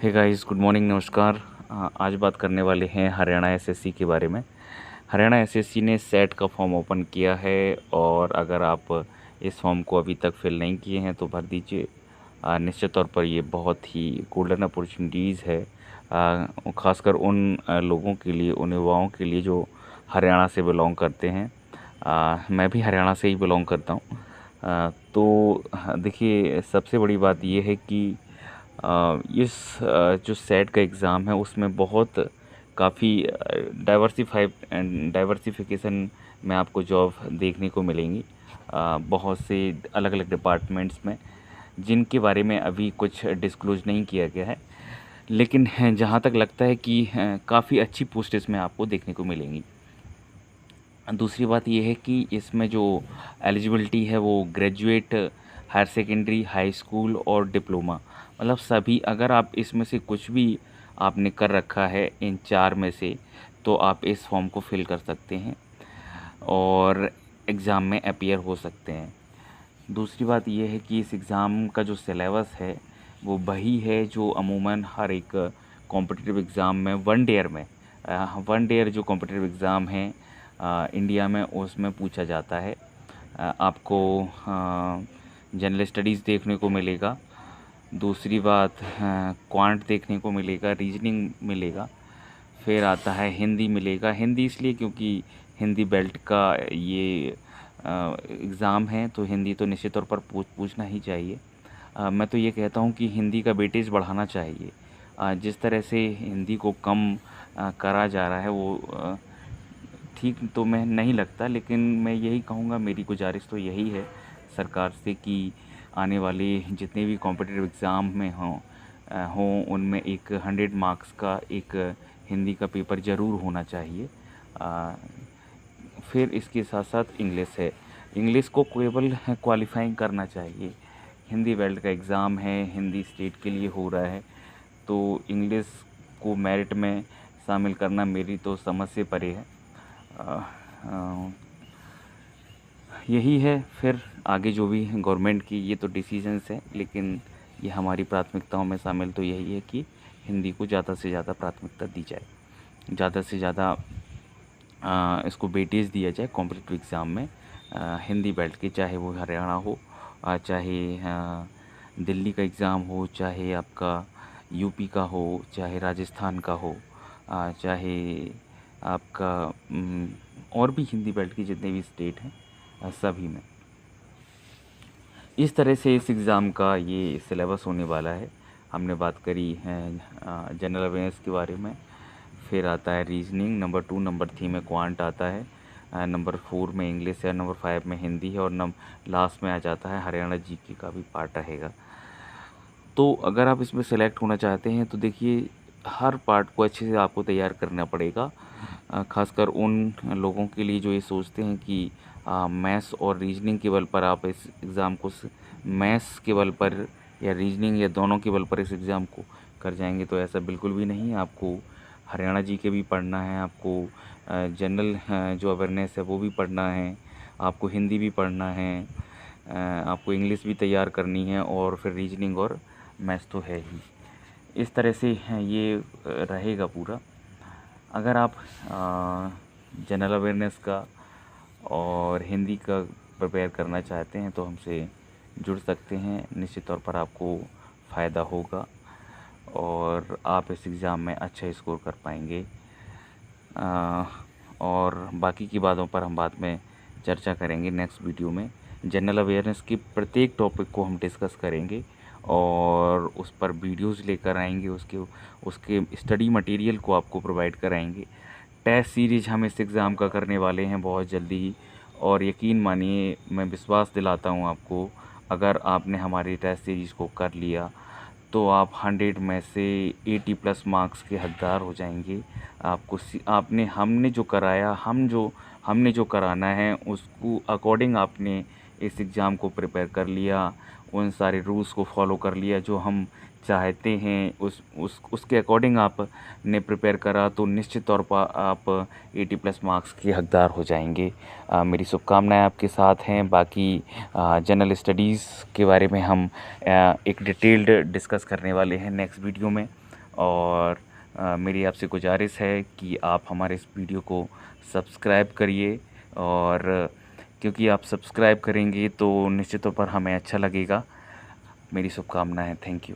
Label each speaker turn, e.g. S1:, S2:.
S1: Hey guys, good morning, नमस्कार। आज बात करने वाले हैं हरियाणा एसएससी के बारे में। हरियाणा एसएससी ने सेट का फॉर्म ओपन किया है और अगर आप इस फॉर्म को अभी तक फिल नहीं किए हैं तो भर दीजिए। निश्चित तौर पर ये बहुत ही गोल्डन अपॉर्चुनिटीज़ है, ख़ासकर उन लोगों के लिए, उन युवाओं के लिए जो हरियाणा से बिलोंग करते हैं। मैं भी हरियाणा से ही बिलोंग करता हूँ। तो देखिए, सबसे बड़ी बात ये है कि इस जो सेट का एग्ज़ाम है उसमें बहुत काफ़ी डाइवर्सिफिकेशन में आपको जॉब देखने को मिलेंगी, बहुत से अलग अलग डिपार्टमेंट्स में, जिनके बारे में अभी कुछ डिस्क्लोज नहीं किया गया है। लेकिन जहाँ तक लगता है कि काफ़ी अच्छी पोस्ट इसमें आपको देखने को मिलेंगी। दूसरी बात ये है कि इसमें जो एलिजिबिलिटी है वो graduate, higher secondary, high school और डिप्लोमा, मतलब सभी, अगर आप इसमें से कुछ भी आपने कर रखा है इन चार में से, तो आप इस फॉर्म को फिल कर सकते हैं और एग्ज़ाम में अपीयर हो सकते हैं। दूसरी बात ये है कि इस एग्ज़ाम का जो सिलेबस है वो वही है जो अमूमन हर एक कॉम्पिटिटिव एग्ज़ाम में वन डेयर में, वन डेयर जो कॉम्पिटिटिव एग्ज़ाम है इंडिया में, उसमें पूछा जाता है। आपको जनरल स्टडीज़ देखने को मिलेगा। दूसरी बात, क्वांट देखने को मिलेगा, रीजनिंग मिलेगा। फिर आता है हिंदी मिलेगा। हिंदी इसलिए क्योंकि हिंदी बेल्ट का ये एग्ज़ाम है, तो हिंदी तो निश्चित तौर पर पूछना ही चाहिए। मैं तो ये कहता हूँ कि हिंदी का वेटेज बढ़ाना चाहिए। जिस तरह से हिंदी को कम करा जा रहा है वो ठीक तो मैं नहीं लगता, लेकिन मैं यही कहूँगा, मेरी गुजारिश तो यही है सरकार से कि आने वाले जितने भी कॉम्पिटिटिव एग्ज़ाम में हों उनमें एक 100 मार्क्स का एक हिंदी का पेपर ज़रूर होना चाहिए। फिर इसके साथ साथ इंग्लिश है। इंग्लिश को केवल क्वालिफाइंग करना चाहिए। हिंदी बेल्ट का एग्ज़ाम है, हिंदी स्टेट के लिए हो रहा है, तो इंग्लिश को मेरिट में शामिल करना मेरी तो समझ से परे है। यही है। फिर आगे जो भी गवर्नमेंट की ये तो डिसीजंस है, लेकिन ये हमारी प्राथमिकताओं में शामिल तो यही है कि हिंदी को ज़्यादा से ज़्यादा प्राथमिकता दी जाए, ज़्यादा से ज़्यादा इसको वेटेज दिया जाए कॉम्पिटिटिव एग्ज़ाम में। हिंदी बेल्ट के, चाहे वो हरियाणा हो, चाहे दिल्ली का एग्ज़ाम हो, चाहे आपका यूपी का हो, चाहे राजस्थान का हो, चाहे आपका और भी हिंदी बेल्ट के जितने भी स्टेट हैं, सभी में इस तरह से इस एग्ज़ाम का ये सिलेबस होने वाला है। हमने बात करी है जनरल अवेयरनेस के बारे में। फिर आता है रीजनिंग, नंबर 2, नंबर 3 में क्वांट आता है, नंबर 4 में इंग्लिश है, नंबर 5 में हिंदी है, और लास्ट में आ जाता है हरियाणा जीके का भी पार्ट रहेगा। तो अगर आप इसमें सेलेक्ट होना चाहते हैं तो देखिए, हर पार्ट को अच्छे से आपको तैयार करना पड़ेगा। ख़ासकर उन लोगों के लिए जो ये सोचते हैं कि मैथ्स और रीजनिंग के बल पर आप इस एग्ज़ाम को, मैथ्स के बल पर या रीजनिंग या दोनों के बल पर इस एग्ज़ाम को कर जाएंगे, तो ऐसा बिल्कुल भी नहीं है। आपको हरियाणा जी के भी पढ़ना है, आपको जनरल जो अवेयरनेस है वो भी पढ़ना है, आपको हिंदी भी पढ़ना है, आपको इंग्लिश भी तैयार करनी है, और फिर रीजनिंग और मैथ्स तो है ही। इस तरह से ये रहेगा पूरा। अगर आप जनरल अवेयरनेस का और हिंदी का प्रिपेयर करना चाहते हैं तो हमसे जुड़ सकते हैं। निश्चित तौर पर आपको फ़ायदा होगा और आप इस एग्ज़ाम में अच्छा स्कोर कर पाएंगे। और बाकी की बातों पर हम बाद में चर्चा करेंगे नेक्स्ट वीडियो में। जनरल अवेयरनेस की प्रत्येक टॉपिक को हम डिस्कस करेंगे और उस पर वीडियोज़ लेकर आएंगे, उसके स्टडी मटेरियल को आपको प्रोवाइड कराएंगे। टेस्ट सीरीज हम इस एग्ज़ाम का करने वाले हैं बहुत जल्दी ही, और यकीन मानिए, मैं विश्वास दिलाता हूँ आपको, अगर आपने हमारी टेस्ट सीरीज़ को कर लिया तो आप 100 में से 80+ मार्क्स के हकदार हो जाएंगे। आपको आपने हमने जो कराना है उसको अकॉर्डिंग आपने इस एग्ज़ाम को प्रिपेयर कर लिया, उन सारे रूल्स को फॉलो कर लिया जो हम चाहते हैं, उसके अकॉर्डिंग आपने प्रिपेयर करा, तो निश्चित तौर पर आप 80+ मार्क्स के हकदार हो जाएंगे। मेरी शुभकामनाएं आपके साथ हैं। बाकी जनरल स्टडीज़ के बारे में हम एक डिटेल्ड डिस्कस करने वाले हैं नेक्स्ट वीडियो में। और मेरी आपसे गुजारिश है कि आप हमारे इस वीडियो को सब्सक्राइब करिए। और क्योंकि आप सब्सक्राइब करेंगे तो निश्चित तौर पर हमें अच्छा लगेगा। मेरी शुभकामनाएँ। Thank you.